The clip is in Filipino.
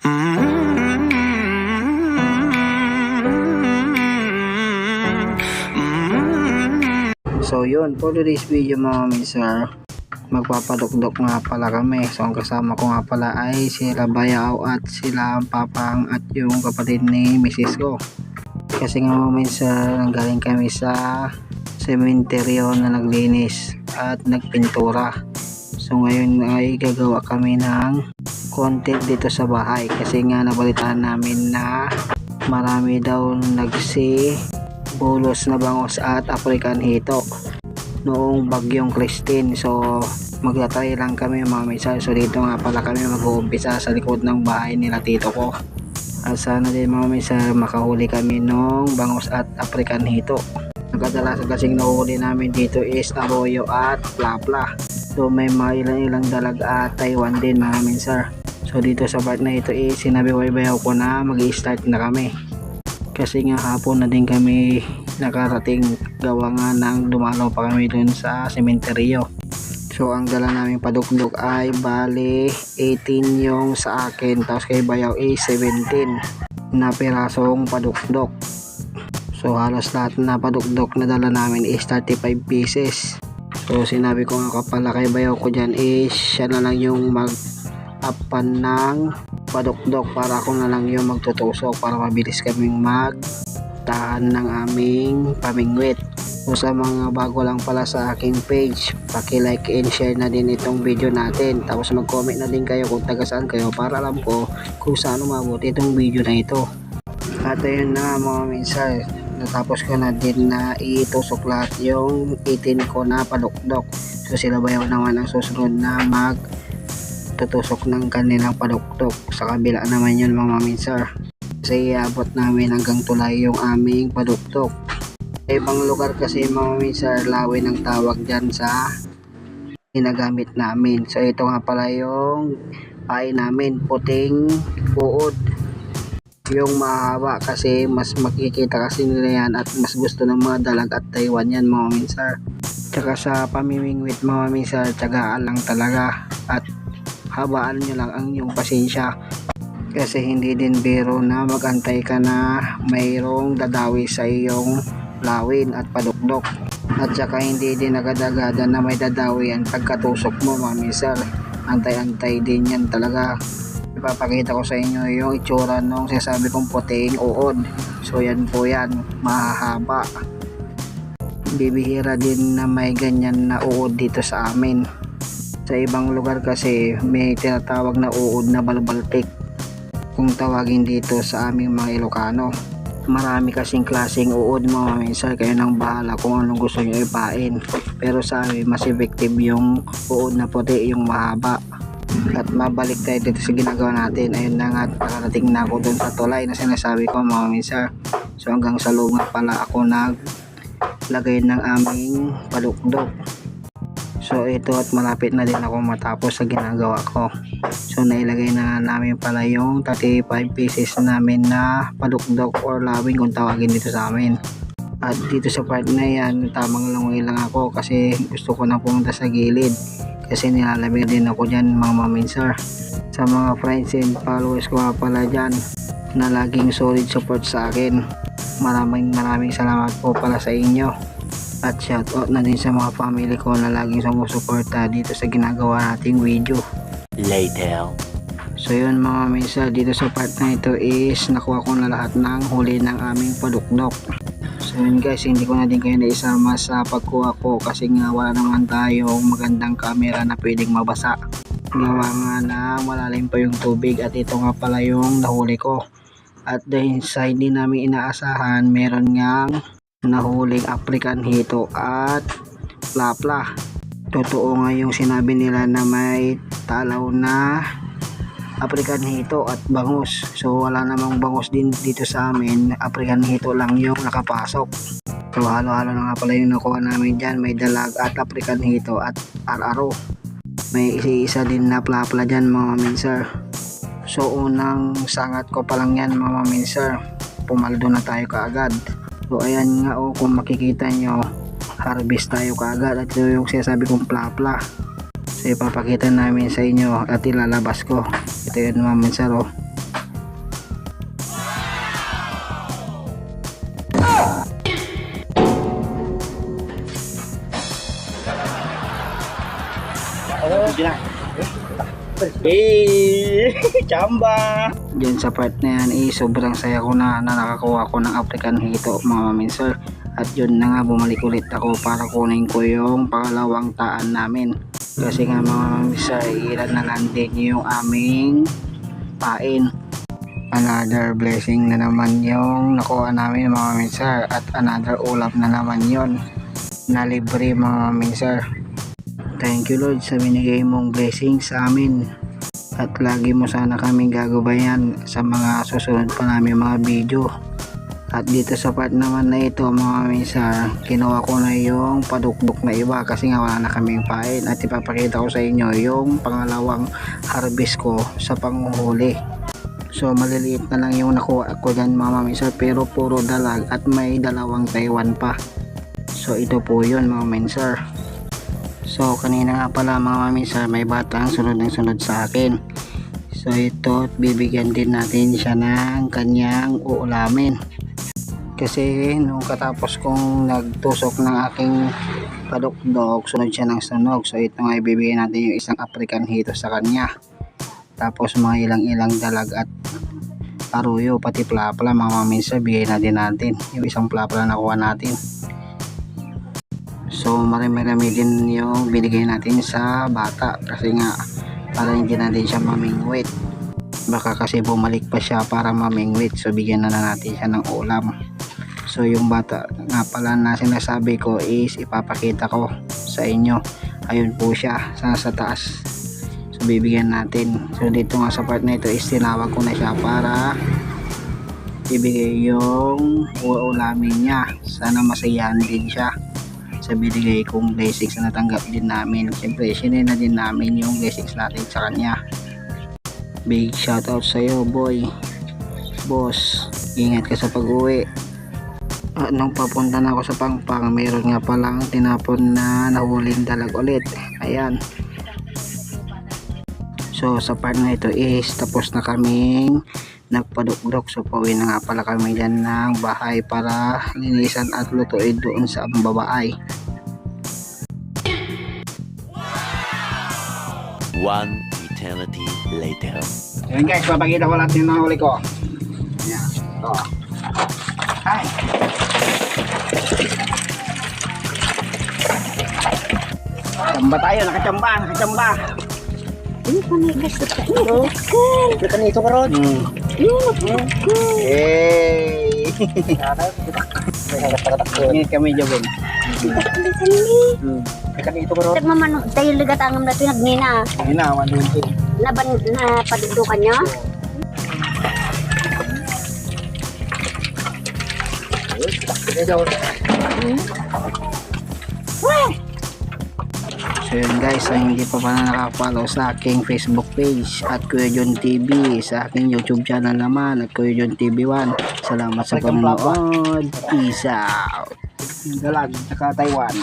So yun, for today's video mga mister, magpapadukdok nga pala kami. So ang kasama ko nga pala ay sila Bayaw at sila Papang at yung kapatid ni Mrs. ko. Kasi nga mga mister, nanggaling kami sa sementeryo na naglinis at nagpintura. So ngayon ay gagawa kami ng content dito sa bahay kasi nga nabalitaan namin na marami daw bulos na bangos at African hito noong bagyong Christine. So magtatry lang kami mga mister. So dito nga pala kami mag-uumpisa sa likod ng bahay nila tito ko. At sana din mga mister makahuli kami nung bangos at African hito. Kadalasan kasing nahuhuli namin dito is arroyo at plapla. So may mga ilang dalag at Taiwan din mga mister. So dito sa part na ito is sinabi ko Bayaw ko na mag-i-start na kami. Kasi nga hapon na din kami nakarating, gawa nga nang dumalaw pa kami dun sa sementeryo. So ang dala namin padukdok ay bali 18 yung sa akin, tapos kay Bayaw is 17 na pirasong padukdok. So halos lahat na padukdok na dala namin is 35 pieces. So sinabi ko nga kapala kay Bayaw ko dyan is siya na lang yung mag-upan ng padukdok para ako na lang yung magtutusok para mabilis kaming magtahan ng aming pamingwit. So sa mga bago lang pala sa aking page, paki-like and share na din itong video natin, tapos mag-comment na din kayo kung taga saan kayo para alam ko kung saan mabuti itong video na ito. At ayun na mga minsan, natapos ko na din na itusok lahat yung 18 ko na padukdok. So sila Bayaw naman ang susunod na tutusok ng kanilang padukdok. Sa kabila naman yun mga mister, kasi iabot namin hanggang tulay yung aming padukdok. Sa ibang lugar kasi mga mister, lawin ang tawag dyan sa ginagamit namin. So ito nga pala yung pain namin, puting uod, yung mahaba kasi mas makikita kasi nila yan at mas gusto ng mga dalag at Taiwan yan mga mister. Tsaka sa pamimingwit mga mister, tsagaan lang talaga at habaan nyo lang ang inyong pasensya kasi hindi din biro na magantay ka na mayroong dadawi sa iyong lawin at padukdok, at saka hindi din agad-agad na may dadawi ang pagkatusok mo mga mister. Antay-antay din yan talaga. Ipapakita ko sa inyo yung itsura nung sinasabi kong puting uod. So yan po yan, mahahaba. Bibihira din na may ganyan na uod dito sa amin. Sa ibang lugar kasi may tinatawag na uod na balbaltik kung tawagin dito sa aming mga Ilocano. Marami kasing klaseng uod mga mister, kayo nang bahala kung anong gusto nyo ipain. Pero sa amin mas effective yung uod na puti, yung mahaba. At mabalik tayo dito sa ginagawa natin. Ayun na nga, nakarating na ako dun sa tulay na sinasabi ko mga mister. So hanggang sa loob nga pala ako naglagay ng aming padukdok. So ito at malapit na din ako matapos sa ginagawa ko. So nailagay na namin pala yung 35 pieces namin na padukdok or lawing kung tawagin dito sa amin. At dito sa part na yan, tamang langoy lang ako kasi gusto ko na pumunta sa gilid kasi nilalamig din ako dyan mga mister. Sa mga friends and followers ko pala dyan na laging solid support sa akin, maraming salamat po pala sa inyo. At shoutout na din sa mga family ko na laging sumusuporta dito sa ginagawa nating video. Later. So yun mga mister, dito sa part na ito is nakuha ko na lahat ng huli ng aming padukdok. So yun guys, hindi ko na din kayo naisama sa pagkuha ko kasi nga wala naman tayong magandang camera na pwedeng mabasa. Gawa nga na malalim pa yung tubig at ito nga pala yung nahuli ko. At dahil sa hindi namin inaasahan, meron ngang nahuling African hito at plapla. Totoo nga yung sinabi nila na may talaw na African hito at bangus. So wala namang bangus din dito sa amin, African hito lang yung nakapasok. So halo-halo na nga pala yung nakuha namin dyan. May dalag at African hito at araro. May isa din na plapla dyan mga mister. So unang sangat ko pa lang yan mga mister, pumaldo na tayo kaagad. So ayan nga kung makikita nyo, harvest tayo kaagad at ito yung sinasabi kong plapla. So ipapakita namin sa inyo at ilalabas ko. Ito yun mga mister dyan. Eh, chamba. Diyan sa part na yan sobrang saya ko na nakakuha ko ng African Hito mga maminsan. At yun na nga bumalik ulit ako para kunin ko yung pangalawang taan namin. Kasi nga mga maminsan ilan na lang din yung aming pain. Another blessing na naman yung nakuha namin mga maminsan. At another ulam na naman yon na libre mga maminsan. Thank you Lord sa binigay mong blessing sa amin. At lagi mo sana kaming gagabayan sa mga susunod pa namin mga video. At dito sa part naman na ito mga minsan, kinuha ko na yung padukdok na iba kasi nga wala na kaming pain. At ipapakita ko sa inyo yung pangalawang harvest ko sa panguhuli. So maliliit na lang yung nakuha ko dyan mga minsan, pero puro dalag at may dalawang Taiwan pa. So ito po yun mga minsan. So kanina nga pala mga minsan, may batang sunod ng sunod sa akin. So ito, bibigyan din natin siya ng kanyang uulamin. Kasi nung katapos kong nagtusok ng aking padukdok, sunod siya ng sunog. So ito nga ibibigay natin yung isang African Hito sa kanya. Tapos mga ilang-ilang dalag at aruyo, pati plapla mga minsan, bigay natin yung isang plapla na nakuha natin. So marami-rami din yung binigay natin sa bata kasi nga para hindi natin siya mamingwit. Baka kasi bumalik pa siya para mamingwit, so bigyan na natin siya ng ulam. So yung bata nga pala na sinasabi ko is ipapakita ko sa inyo. Ayun po siya sa taas. So bibigyan natin. So dito nga sa part na ito is tinawag ko na siya para ibigay yung uulamin niya. Sana masayahan din siya sa binigay kong blessings na natanggap din namin. Siyempre sinay na din namin yung blessings natin sa kanya. Big shoutout sa iyo boy, boss, ingat ka sa pag-uwi. At nung papunta na ako sa Pangpang, mayroon nga palang tinapon na nahuling dalag ulit. Ayan. So sa part na ito is tapos na kaming nagpadukdok. So pauwi na nga pala kami dyan ng bahay para linisan at lutuin doon sa babaay. One eternity later. Ayan guys, papakita ko lahat yung nahuli ko. Ayan, ito. Hi! Chamba tayo, nakachamba. Ini panigas sa kanito. Kanito ka ron. Hey! Ini kami jawin. Kanito ka ron. Mamano tayo ligat ang natin nagnina. Hinawan din ito. Laban na padudukan niya. So yun guys, sa hindi pa pala nakapollow sa aking Facebook page at Kuya John TV, sa aking YouTube channel naman at Kuya John TV 1. Salamat sa panonood. Peace out. Dalag, saka Taiwan.